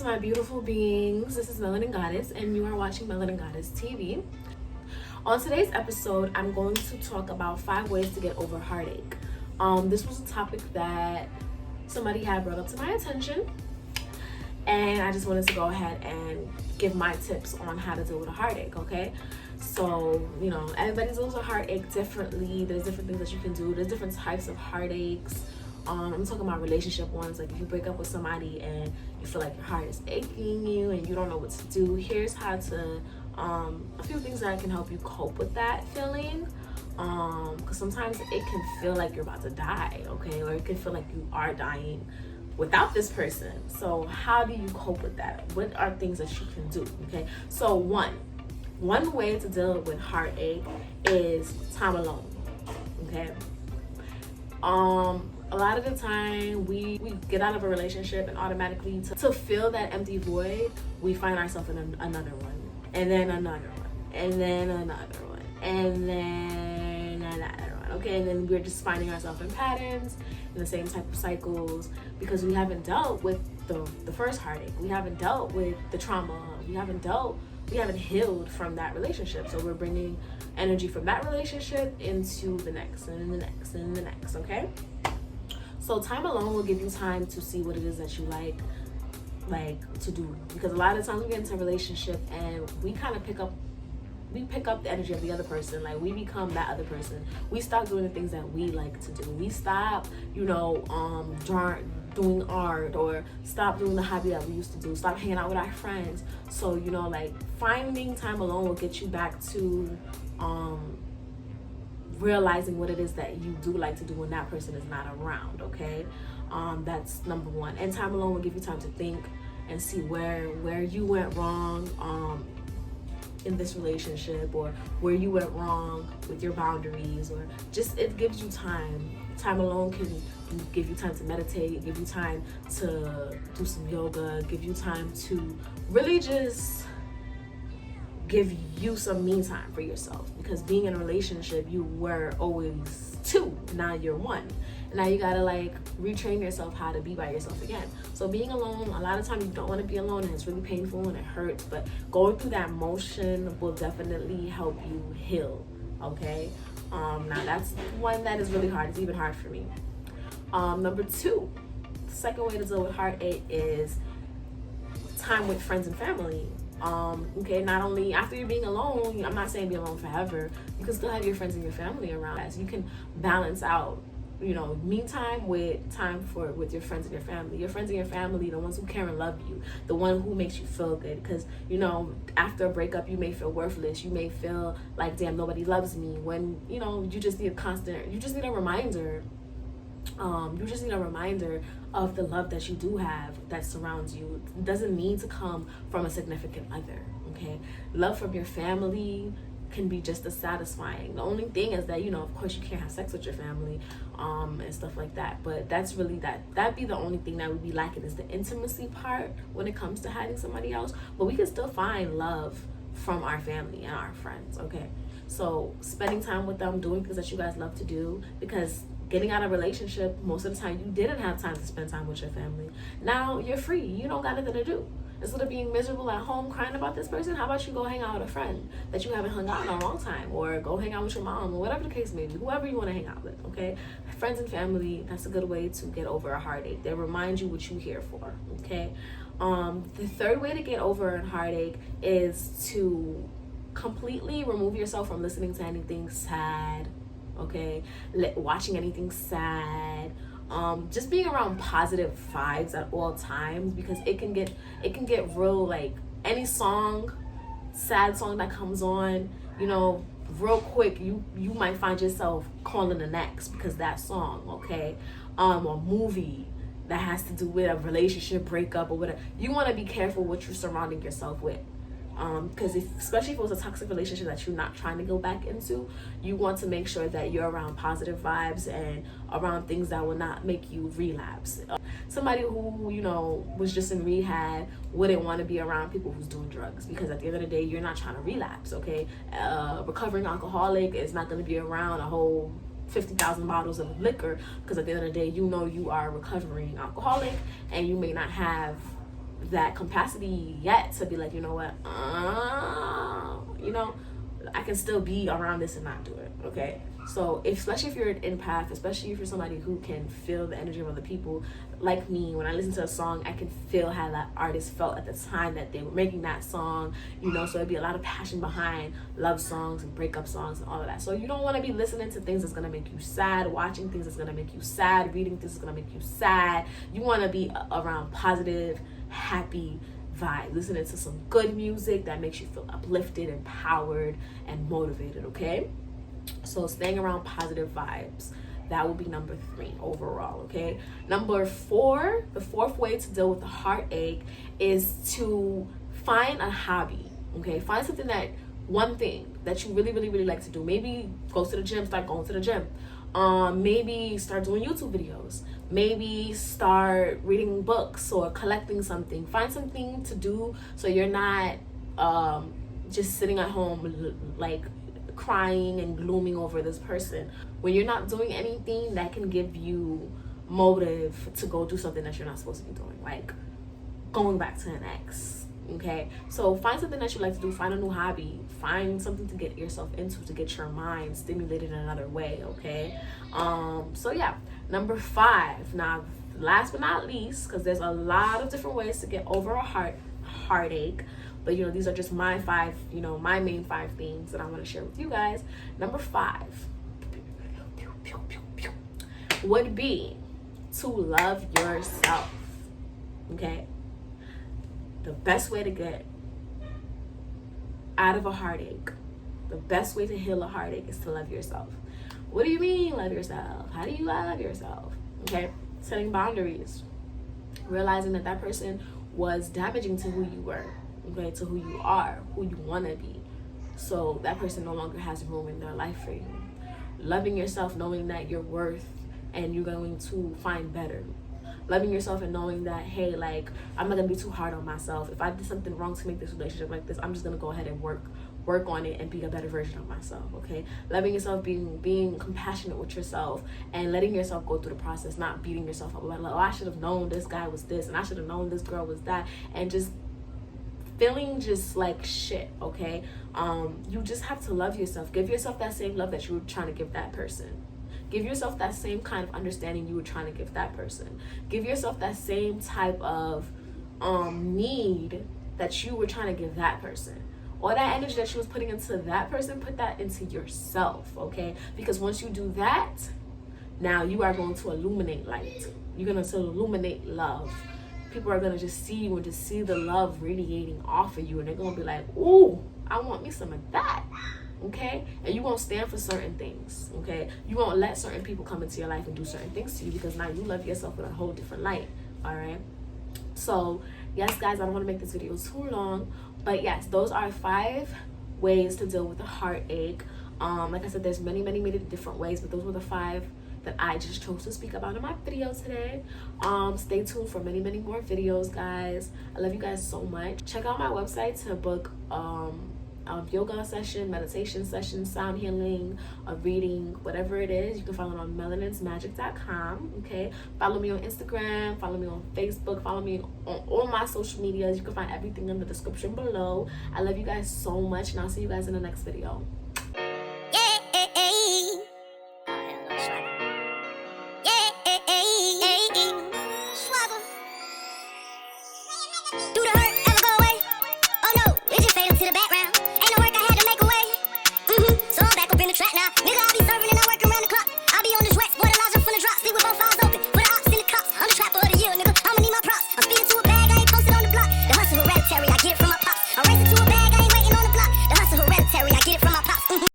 Greetings, my beautiful beings. This is Melanin Goddess, and you are watching Melanin Goddess TV. On today's episode, I'm going to talk about 5 ways to get over heartache. This was a topic that somebody had brought up to my attention, and I just wanted to go ahead and give my tips on how to deal with a heartache, okay? So, everybody deals with heartache differently. There's different things that you can do. There's different types of heartaches. I'm talking about relationship ones, like if you break up with somebody and you feel like your heart is aching you and you don't know what to do. Here's how to, a few things that can help you cope with that feeling. Because sometimes it can feel like you're about to die, okay? Or it can feel like you are dying without this person. So how do you cope with that? What are things that you can do, okay? So one way to deal with heartache is time alone, okay? A lot of the time we get out of a relationship and automatically to fill that empty void, we find ourselves in another one, and then another one, and then another one, and then another one, okay? And then we're just finding ourselves in patterns, in the same type of cycles, because we haven't dealt with the first heartache. We haven't dealt with the trauma. We haven't healed from that relationship. So we're bringing energy from that relationship into the next and the next and the next, okay? So time alone will give you time to see what it is that you like to do, because a lot of times we get into a relationship and we kind of pick up the energy of the other person. Like, we become that other person. We stop doing the things that we like to do. We stop, doing art, or stop doing the hobby that we used to do. Stop hanging out with our friends. So, finding time alone will get you back to realizing what it is that you do like to do when that person is not around, okay? That's number one. And time alone will give you time to think and see where you went wrong in this relationship, or where you went wrong with your boundaries, or just, it gives you time. Time alone can give you time to meditate, give you time to do some yoga, give you time to really just give you some me time for yourself. Because being in a relationship, you were always 2, now you're 1. Now you gotta retrain yourself how to be by yourself again. So being alone, a lot of times you don't want to be alone, and it's really painful and it hurts, but going through that motion will definitely help you heal, okay? Now that's one that is really hard. It's even hard for me. Number 2, the second way to deal with heartache is time with friends and family. Okay, not only after you're being alone, I'm not saying be alone forever. You can still have your friends and your family around. So you can balance out, me time with with your friends and your family. Your friends and your family, the ones who care and love you, the one who makes you feel good. Because, after a breakup, you may feel worthless. You may feel like, damn, nobody loves me. When, you just need a reminder. You just need a reminder of the love that you do have that surrounds you. It doesn't need to come from a significant other, okay? Love from your family can be just as satisfying. The only thing is that, of course you can't have sex with your family and stuff like that. But that's really, that'd be the only thing that would be lacking, is the intimacy part when it comes to having somebody else. But we can still find love from our family and our friends, okay? So spending time with them, doing things that you guys love to do, because getting out of a relationship, most of the time you didn't have time to spend time with your family. Now you're free. You don't got nothing to do. Instead of being miserable at home crying about this person, how about you go hang out with a friend that you haven't hung out in a long time, or go hang out with your mom, or whatever the case may be, whoever you want to hang out with, okay? Friends and family, that's a good way to get over a heartache. They remind you what you're here for, okay? The third way to get over a heartache is to completely remove yourself from listening to anything sad, okay? Watching anything sad, just being around positive vibes at all times, because it can get real. Any sad song that comes on, real quick, you might find yourself calling the next because that song, okay? A movie that has to do with a relationship breakup or whatever. You want to be careful what you're surrounding yourself with. Because especially if it was a toxic relationship that you're not trying to go back into, you want to make sure that you're around positive vibes and around things that will not make you relapse. Somebody who, was just in rehab wouldn't want to be around people who's doing drugs, because at the end of the day, you're not trying to relapse, okay? Recovering alcoholic is not going to be around a whole 50,000 bottles of liquor, because at the end of the day, you are a recovering alcoholic, and you may not have that capacity yet to be like, you know what, you know, I can still be around this and not do it, okay? So especially if you're an empath, especially if you're somebody who can feel the energy of other people, like me, when I listen to a song, I can feel how that artist felt at the time that they were making that song, you know. So it'd be a lot of passion behind love songs and breakup songs and all of that. So you don't want to be listening to things that's going to make you sad, watching things that's going to make you sad, reading things that's going to make you sad. You want to be around positive, happy vibe, listening to some good music that makes you feel uplifted, empowered, and motivated, okay? So staying around positive vibes, that will be number 3 overall, okay? Number 4, the 4th way to deal with the heartache is to find a hobby, okay? Find something one thing that you really, really, really like to do. Maybe go to the gym, start going to the gym. Maybe start doing YouTube videos. Maybe start reading books or collecting something. Find something to do so you're not just sitting at home like crying and glooming over this person. When you're not doing anything, that can give you motive to go do something that you're not supposed to be doing, like going back to an ex, okay? So find something that you like to do, find a new hobby, find something to get yourself into, to get your mind stimulated in another way, okay? So yeah, number 5, now last but not least, because there's a lot of different ways to get over a heartache, but you know, these are just my 5, you know, my main 5 things that I want to share with you guys. Number 5 would be to love yourself, okay? The best way to get out of a heartache, the best way to heal a heartache is to love yourself. What do you mean love yourself? How do you love yourself? Okay, setting boundaries, realizing that that person was damaging to who you were, okay, to who you are, who you want to be. So that person no longer has room in their life for you. Loving yourself, knowing that you're worth and you're going to find better. Loving yourself and knowing that, hey, like, I'm not gonna be too hard on myself. If I did something wrong to make this relationship like this, I'm just gonna go ahead and work on it and be a better version of myself, okay? Loving yourself, being compassionate with yourself, and letting yourself go through the process, not beating yourself up like, oh, I should have known this guy was this, and I should have known this girl was that, and just feeling just like shit, okay? You just have to love yourself. Give yourself that same love that you were trying to give that person. Give yourself that same kind of understanding you were trying to give that person. Give yourself that same type of need that you were trying to give that person. All that energy that you was putting into that person, put that into yourself, okay? Because once you do that, now you are going to illuminate light. You're going to illuminate love. People are going to just see you and just see the love radiating off of you, and they're going to be like, ooh, I want me some of that. Okay, and you won't stand for certain things, okay? You won't let certain people come into your life and do certain things to you, because now you love yourself in a whole different light. All right, so yes guys, I don't want to make this video too long, but yes, those are 5 ways to deal with a heartache. Like I said, there's many different ways, but those were the 5 that I just chose to speak about in my video today. Stay tuned for many more videos, guys. I love you guys so much. Check out my website to book yoga session, meditation session, sound healing, a reading, whatever it is. You can follow it on melaninsmagic.com. okay? Follow me on Instagram, follow me on Facebook, follow me on all my social medias. You can find everything in the description below. I love you guys so much, and I'll see you guys in the next video.